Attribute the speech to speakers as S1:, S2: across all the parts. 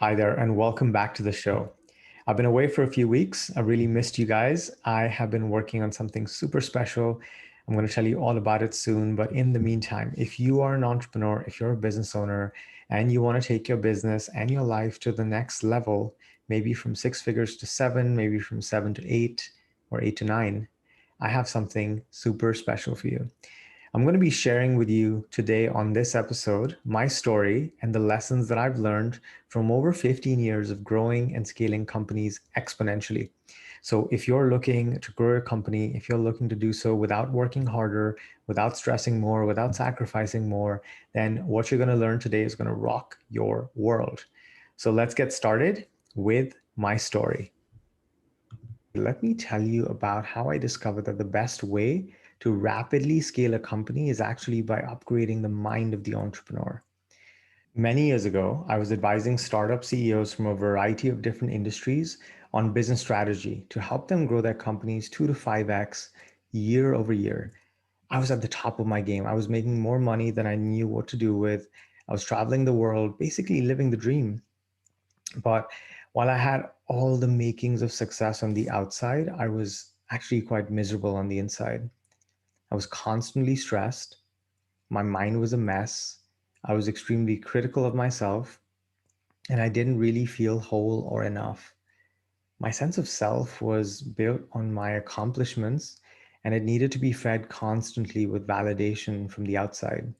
S1: Hi there, and welcome back to the show. I've been away for a few weeks. I really missed you guys. I have been working on something super special. I'm going to tell you all about it soon. But in the meantime, if you are an entrepreneur, if you're a business owner, and you want to take your business and your life to the next level, maybe from six figures to seven, maybe from seven to eight, or eight to nine, I have something super special for you. I'm going to be sharing with you today on this episode my story and the lessons that I've learned from over 15 years of growing and scaling companies exponentially. So, if you're looking to grow a company, if you're looking to do so without working harder, without stressing more, without sacrificing more, then what you're going to learn today is going to rock your world. So, let's get started with my story. Let me tell you about how I discovered that the best way to rapidly scale a company is actually by upgrading the mind of the entrepreneur. Many years ago, I was advising startup CEOs from a variety of different industries on business strategy to help them grow their companies 2 to 5x year over year. I was at the top of my game. I was making more money than I knew what to do with. I was traveling the world, basically living the dream. But while I had all the makings of success on the outside, I was actually quite miserable on the inside. I was constantly stressed. My mind was a mess. I was extremely critical of myself, and I didn't really feel whole or enough. My sense of self was built on my accomplishments, and it needed to be fed constantly with validation from the outside.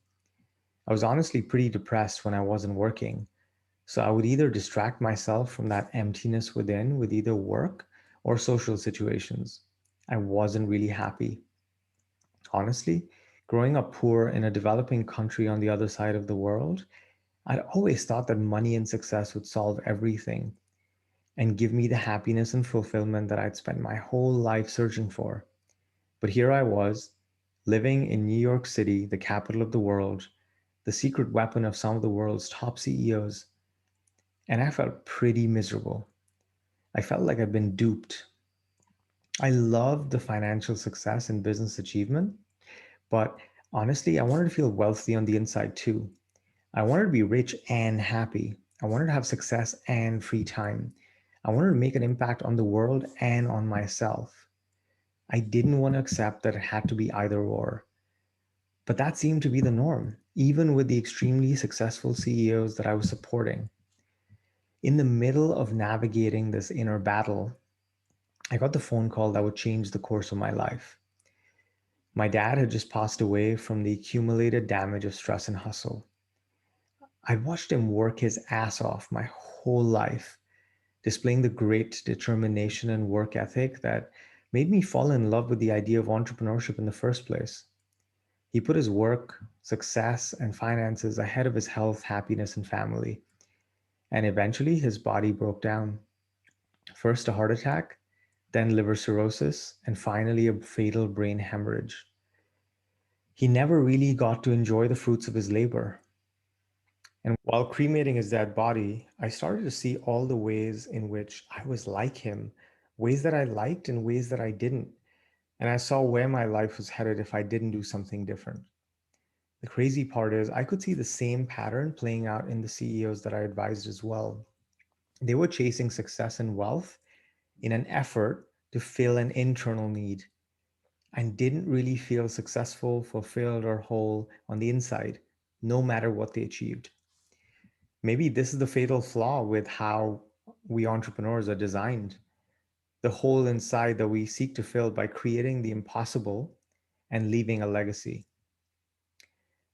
S1: I was honestly pretty depressed when I wasn't working. So I would either distract myself from that emptiness within with either work or social situations. I wasn't really happy. Honestly, growing up poor in a developing country on the other side of the world, I'd always thought that money and success would solve everything and give me the happiness and fulfillment that I'd spent my whole life searching for. But here I was, living in New York City, the capital of the world, the secret weapon of some of the world's top CEOs, and I felt pretty miserable. I felt like I'd been duped. I loved the financial success and business achievement, but honestly, I wanted to feel wealthy on the inside too. I wanted to be rich and happy. I wanted to have success and free time. I wanted to make an impact on the world and on myself. I didn't want to accept that it had to be either or, but that seemed to be the norm, even with the extremely successful CEOs that I was supporting. In the middle of navigating this inner battle, I got the phone call that would change the course of my life. My dad had just passed away from the accumulated damage of stress and hustle. I'd watched him work his ass off my whole life, displaying the great determination and work ethic that made me fall in love with the idea of entrepreneurship in the first place. He put his work, success, and finances ahead of his health, happiness, and family. And eventually, his body broke down. First, a heart attack, then liver cirrhosis, and finally, a fatal brain hemorrhage. He never really got to enjoy the fruits of his labor. And while cremating his dead body, I started to see all the ways in which I was like him, ways that I liked and ways that I didn't. And I saw where my life was headed if I didn't do something different. The crazy part is, I could see the same pattern playing out in the CEOs that I advised as well. They were chasing success and wealth in an effort to fill an internal need and didn't really feel successful, fulfilled, or whole on the inside, no matter what they achieved. Maybe this is the fatal flaw with how we entrepreneurs are designed. The hole inside that we seek to fill by creating the impossible and leaving a legacy.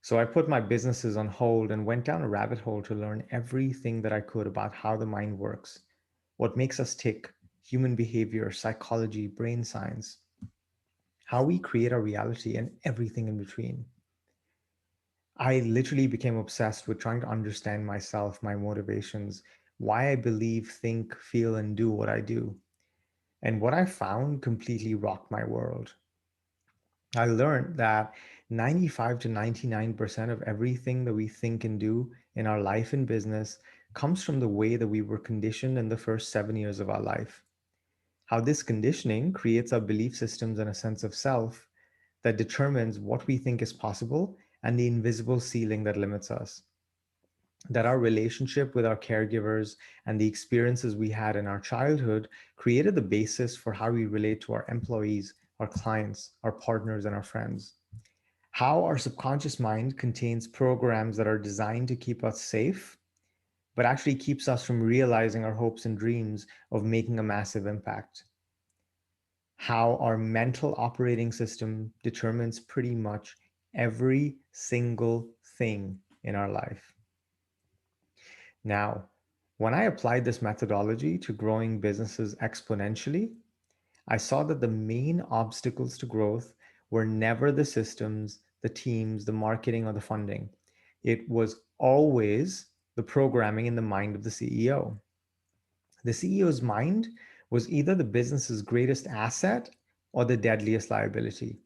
S1: So I put my businesses on hold and went down a rabbit hole to learn everything that I could about how the mind works, what makes us tick, human behavior, psychology, brain science, how we create our reality, and everything in between. I literally became obsessed with trying to understand myself, my motivations, why I believe, think, feel, and do what I do. And what I found completely rocked my world. I learned that 95 to 99% of everything that we think and do in our life and business comes from the way that we were conditioned in the first 7 years of our life. How this conditioning creates our belief systems and a sense of self that determines what we think is possible and the invisible ceiling that limits us. that our relationship with our caregivers and the experiences we had in our childhood created the basis for how we relate to our employees, our clients, our partners, and our friends. How our subconscious mind contains programs that are designed to keep us safe, but actually keeps us from realizing our hopes and dreams of making a massive impact. How our mental operating system determines pretty much every single thing in our life. Now, when I applied this methodology to growing businesses exponentially, I saw that the main obstacles to growth were never the systems, the teams, the marketing, or the funding. It was always the programming in the mind of the CEO. The CEO's mind was either the business's greatest asset or the deadliest liability.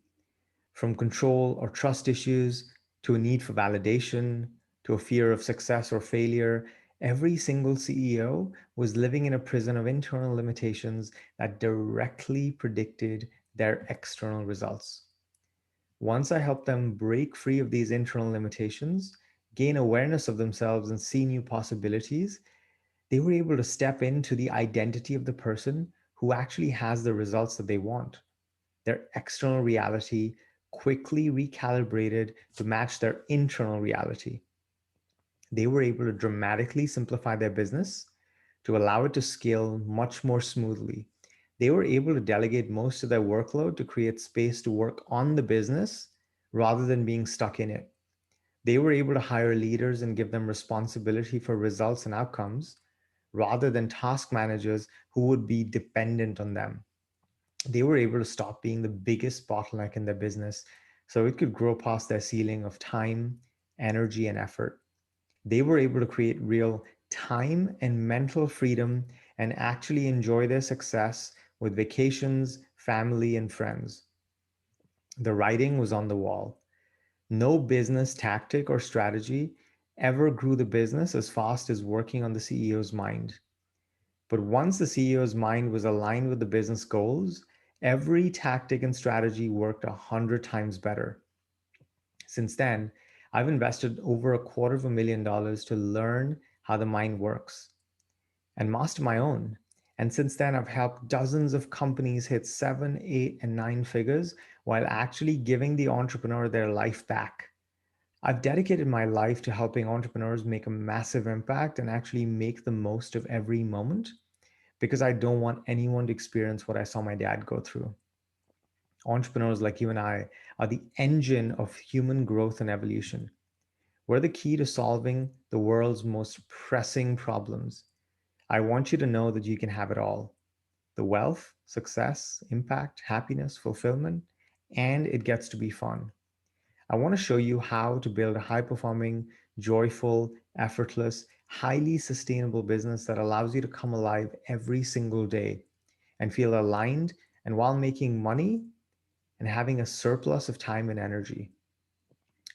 S1: From control or trust issues to a need for validation to a fear of success or failure, every single CEO was living in a prison of internal limitations that directly predicted their external results. Once I helped them break free of these internal limitations, gain awareness of themselves, and see new possibilities, they were able to step into the identity of the person who actually has the results that they want. Their external reality quickly recalibrated to match their internal reality. They were able to dramatically simplify their business to allow it to scale much more smoothly. They were able to delegate most of their workload to create space to work on the business rather than being stuck in it. They were able to hire leaders and give them responsibility for results and outcomes rather than task managers who would be dependent on them. They were able to stop being the biggest bottleneck in their business so it could grow past their ceiling of time, energy, and effort. They were able to create real time and mental freedom and actually enjoy their success with vacations, family, and friends. The writing was on the wall. No business tactic or strategy ever grew the business as fast as working on the CEO's mind. But once the CEO's mind was aligned with the business goals, every tactic and strategy worked 100 times better. Since then, I've invested over $250,000 to learn how the mind works and master my own. And since then, I've helped dozens of companies hit 7, 8, and 9 figures while actually giving the entrepreneur their life back. I've dedicated my life to helping entrepreneurs make a massive impact and actually make the most of every moment because I don't want anyone to experience what I saw my dad go through. Entrepreneurs like you and I are the engine of human growth and evolution. We're the key to solving the world's most pressing problems. I want you to know that you can have it all: the wealth, success, impact, happiness, fulfillment, and it gets to be fun. I want to show you how to build a high performing, joyful, effortless, highly sustainable business that allows you to come alive every single day and feel aligned and while making money and having a surplus of time and energy.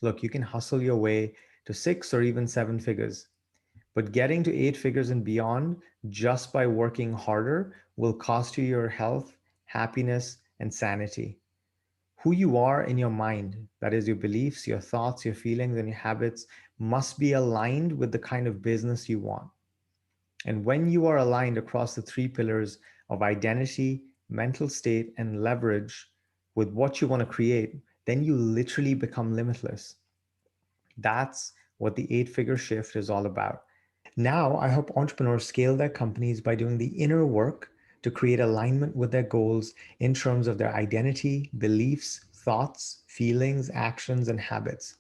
S1: Look, you can hustle your way to 6 or even 7 figures, but getting to 8 figures and beyond just by working harder will cost you your health, happiness, and sanity. Who you are in your mind, that is, your beliefs, your thoughts, your feelings, and your habits, must be aligned with the kind of business you want. And when you are aligned across the three pillars of identity, mental state, and leverage with what you want to create, then you literally become limitless. That's what the 8 figure shift is all about. Now, I help entrepreneurs scale their companies by doing the inner work to create alignment with their goals in terms of their identity, beliefs, thoughts, feelings, actions, and habits.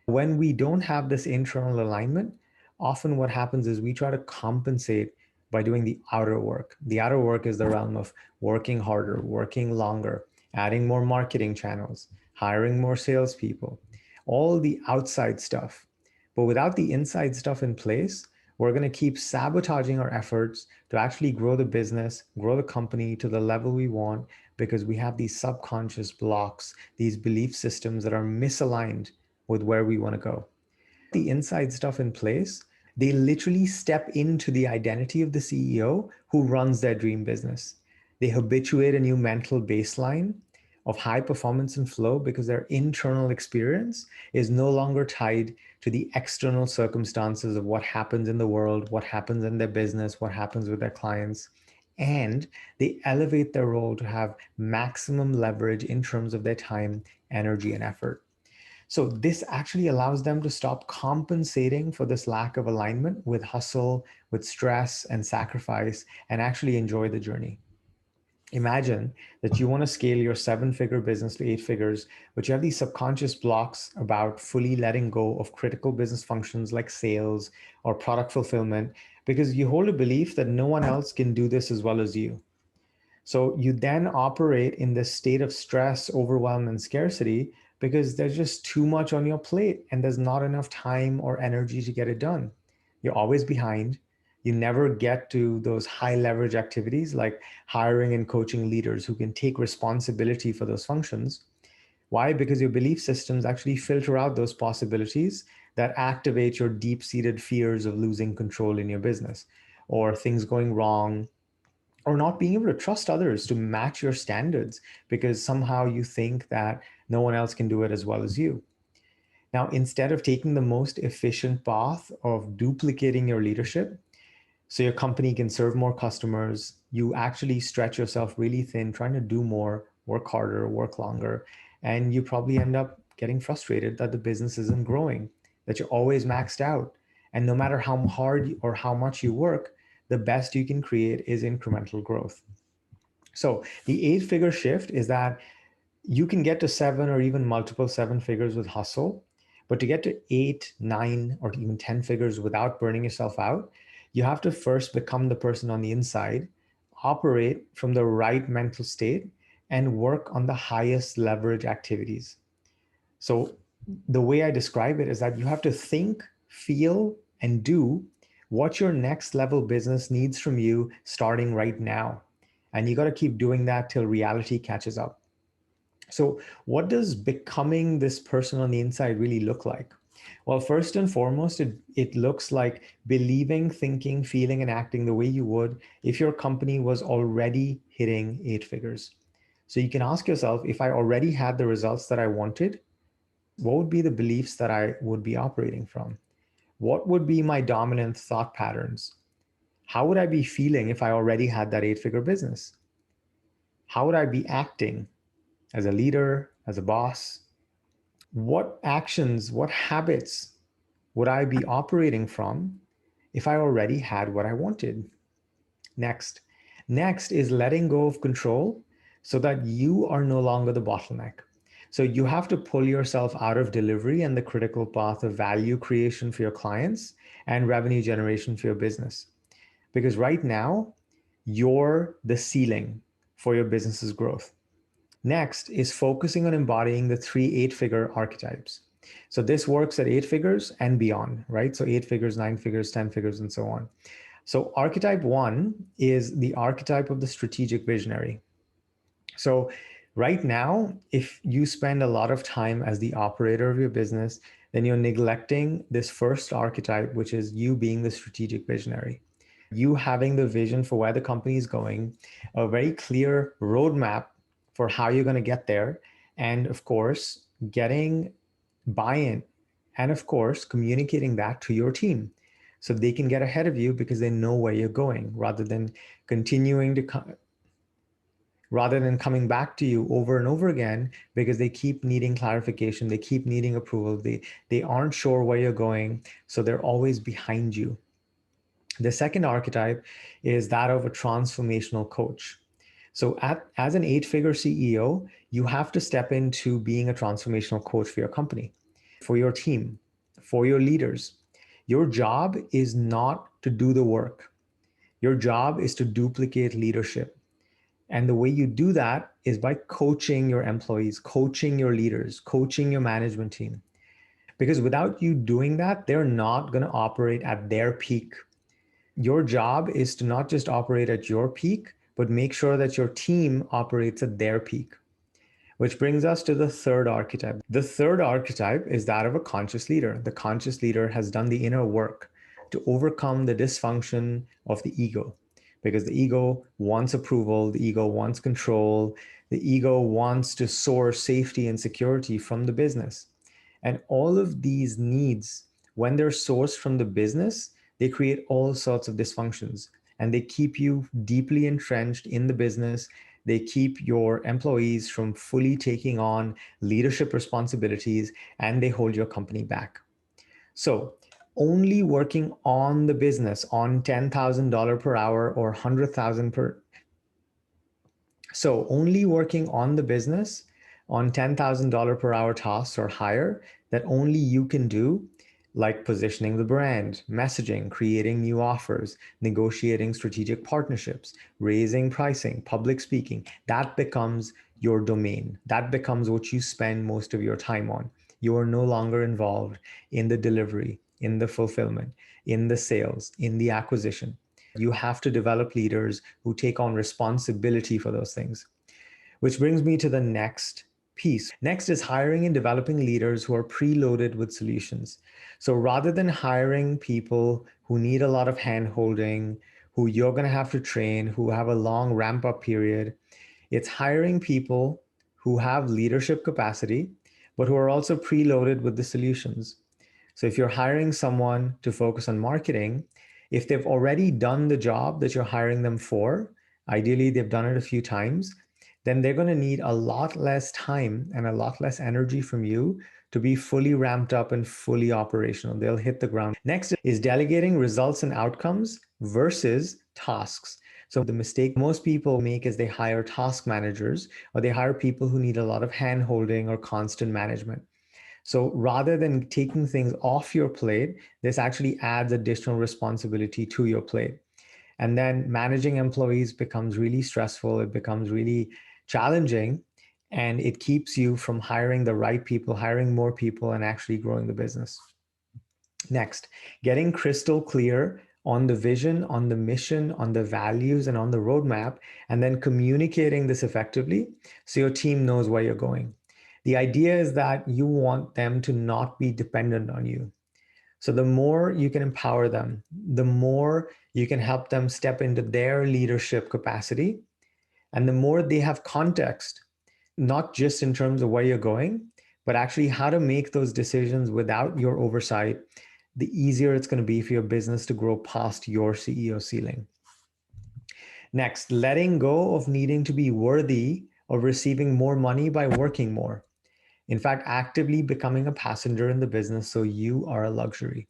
S1: When we don't have this internal alignment, often what happens is we try to compensate by doing the outer work. The outer work is the realm of working harder, working longer, adding more marketing channels, hiring more salespeople, all the outside stuff. But without the inside stuff in place, we're going to keep sabotaging our efforts to actually grow the business, grow the company to the level we want because we have these subconscious blocks, these belief systems that are misaligned with where we want to go. The inside stuff in place, they literally step into the identity of the CEO who runs their dream business. They habituate a new mental baseline of high performance and flow because their internal experience is no longer tied to the external circumstances of what happens in the world, what happens in their business, what happens with their clients. And they elevate their role to have maximum leverage in terms of their time, energy, and effort. So this actually allows them to stop compensating for this lack of alignment with hustle, with stress and sacrifice, and actually enjoy the journey. Imagine that you want to scale your 7-figure business to 8 figures, but you have these subconscious blocks about fully letting go of critical business functions like sales or product fulfillment because you hold a belief that no one else can do this as well as you. So you then operate in this state of stress, overwhelm, and scarcity because there's just too much on your plate and there's not enough time or energy to get it done. You're always behind. You never get to those high leverage activities like hiring and coaching leaders who can take responsibility for those functions. Why? Because your belief systems actually filter out those possibilities that activate your deep seated fears of losing control in your business or things going wrong or not being able to trust others to match your standards because somehow you think that no one else can do it as well as you. Now, instead of taking the most efficient path of duplicating your leadership so your company can serve more customers, you actually stretch yourself really thin, trying to do more, work harder, work longer, and you probably end up getting frustrated that the business isn't growing, that you're always maxed out. And no matter how hard or how much you work, the best you can create is incremental growth. So the 8-figure shift is that you can get to 7 or even multiple 7 figures with hustle, but to get to 8, 9, or even 10 figures without burning yourself out, you have to first become the person on the inside, operate from the right mental state, and work on the highest leverage activities. So the way I describe it is that you have to think, feel, and do what your next level business needs from you starting right now. And you got to keep doing that till reality catches up. So, what does becoming this person on the inside really look like? Well, first and foremost, it looks like believing, thinking, feeling, and acting the way you would if your company was already hitting 8 figures. So, you can ask yourself, if I already had the results that I wanted, what would be the beliefs that I would be operating from? What would be my dominant thought patterns? How would I be feeling if I already had that 8-figure business? How would I be acting as a leader, as a boss? What actions, what habits would I be operating from if I already had what I wanted? Next. Next is letting go of control so that you are no longer the bottleneck. So you have to pull yourself out of delivery and the critical path of value creation for your clients and revenue generation for your business. Because right now, you're the ceiling for your business's growth. Next is focusing on embodying the 3 8-figure archetypes. So this works at 8 figures and beyond, right? So 8 figures, 9 figures, 10 figures, and so on. So archetype 1 is the archetype of the strategic visionary. So right now, if you spend a lot of time as the operator of your business, then you're neglecting this first archetype, which is you being the strategic visionary. You having the vision for where the company is going, a very clear roadmap for how you're going to get there, and of course, getting buy-in, and of course, communicating that to your team so they can get ahead of you because they know where you're going rather than continuing to rather than coming back to you over and over again because they keep needing clarification, they keep needing approval, they aren't sure where you're going, so they're always behind you. The second archetype is that of a transformational coach. So as an 8-figure CEO, you have to step into being a transformational coach for your company, for your team, for your leaders. Your job is not to do the work. Your job is to duplicate leadership. And the way you do that is by coaching your employees, coaching your leaders, coaching your management team. Because without you doing that, they're not going to operate at their peak. Your job is to not just operate at your peak, but make sure that your team operates at their peak. Which brings us to the third archetype. The third archetype is that of a conscious leader. The conscious leader has done the inner work to overcome the dysfunction of the ego. because the ego wants approval, the ego wants control, the ego wants to source safety and security from the business. And all of these needs, when they're sourced from the business, they create all sorts of dysfunctions, and they keep you deeply entrenched in the business. They keep your employees from fully taking on leadership responsibilities, and they hold your company back. So only working on the business on $10,000 per hour or 100,000 per. So only working on the business on $10,000 per hour tasks or higher that only you can do, like positioning the brand, messaging, creating new offers, negotiating strategic partnerships, raising pricing, public speaking, that becomes your domain. That becomes what you spend most of your time on. You are no longer involved in the delivery, in the fulfillment, in the sales, in the acquisition. You have to develop leaders who take on responsibility for those things. Which brings me to the next piece. Next is hiring and developing leaders who are preloaded with solutions. So rather than hiring people who need a lot of hand holding, who you're going to have to train, who have a long ramp up period, it's hiring people who have leadership capacity, but who are also preloaded with the solutions. So if you're hiring someone to focus on marketing, if they've already done the job that you're hiring them for, ideally they've done it a few times, then they're going to need a lot less time and a lot less energy from you to be fully ramped up and fully operational. They'll hit the ground. Next is delegating results and outcomes versus tasks. So the mistake most people make is they hire task managers, or they hire people who need a lot of hand holding or constant management. So rather than taking things off your plate, this actually adds additional responsibility to your plate. And then managing employees becomes really stressful. It becomes really challenging, and it keeps you from hiring the right people, hiring more people, and actually growing the business. Next, getting crystal clear on the vision, on the mission, on the values, and on the roadmap, and then communicating this effectively so your team knows where you're going. The idea is that you want them to not be dependent on you. So the more you can empower them, the more you can help them step into their leadership capacity, and the more they have context, not just in terms of where you're going, but actually how to make those decisions without your oversight, the easier it's going to be for your business to grow past your CEO ceiling. Next, letting go of needing to be worthy of receiving more money by working more. In fact, actively becoming a passenger in the business so you are a luxury.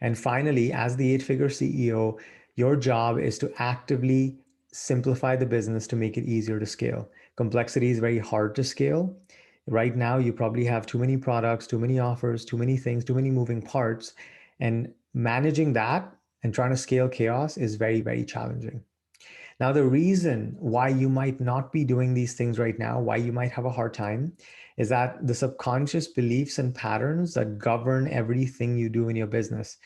S1: And finally, as the eight-figure CEO, your job is to actively simplify the business to make it easier to scale. Complexity is very hard to scale. Right now, you probably have too many products, too many offers, too many things, too many moving parts. And managing that and trying to scale chaos is very, very challenging. Now, the reason why you might not be doing these things right now, why you might have a hard time, is that the subconscious beliefs and patterns that govern everything you do in your business,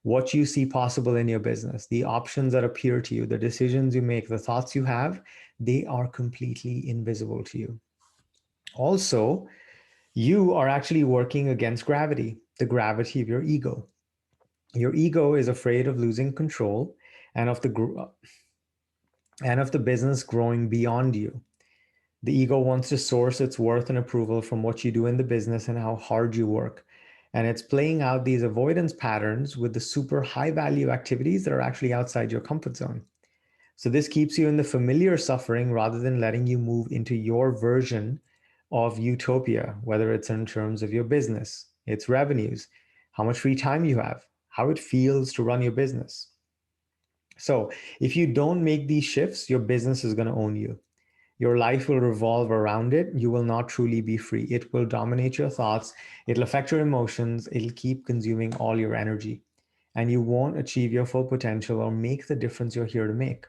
S1: what you see possible in your business, the options that appear to you, the decisions you make, the thoughts you have, they are completely invisible to you. Also, you are actually working against gravity, the gravity of your ego. Your ego is afraid of losing control and of the business growing beyond you. The ego wants to source its worth and approval from what you do in the business and how hard you work. And it's playing out these avoidance patterns with the super high value activities that are actually outside your comfort zone. So this keeps you in the familiar suffering rather than letting you move into your version of utopia, whether it's in terms of your business, its revenues, how much free time you have, how it feels to run your business. So if you don't make these shifts, your business is going to own you. Your life will revolve around it. You will not truly be free. It will dominate your thoughts. It'll affect your emotions. It'll keep consuming all your energy. And you won't achieve your full potential or make the difference you're here to make.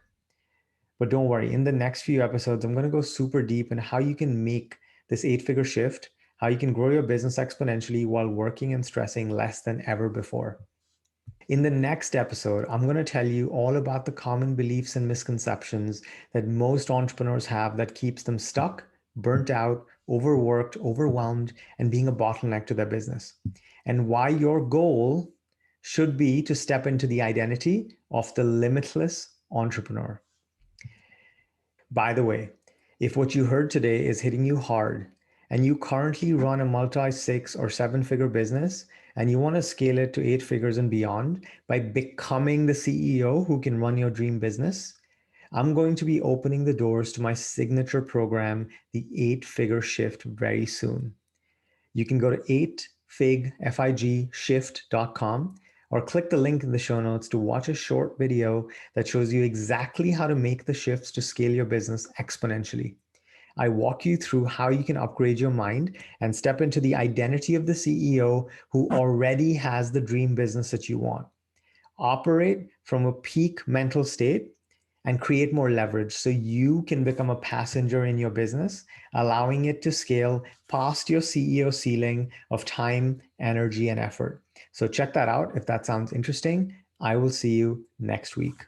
S1: But don't worry, in the next few episodes, I'm going to go super deep in how you can make this eight-figure shift, how you can grow your business exponentially while working and stressing less than ever before. In the next episode, I'm going to tell you all about the common beliefs and misconceptions that most entrepreneurs have that keeps them stuck, burnt out, overworked, overwhelmed, and being a bottleneck to their business. And why your goal should be to step into the identity of the limitless entrepreneur. By the way, if what you heard today is hitting you hard and you currently run a multi 6 or 7 figure business and you want to scale it to 8 figures and beyond by becoming the CEO who can run your dream business, I'm going to be opening the doors to my signature program, the 8 figure shift, very soon. You can go to 8figshift.com or click the link in the show notes to watch a short video that shows you exactly how to make the shifts to scale your business exponentially. I walk you through how you can upgrade your mind and step into the identity of the CEO who already has the dream business that you want. Operate from a peak mental state and create more leverage so you can become a passenger in your business, allowing it to scale past your CEO ceiling of time, energy, and effort. So check that out if that sounds interesting. I will see you next week.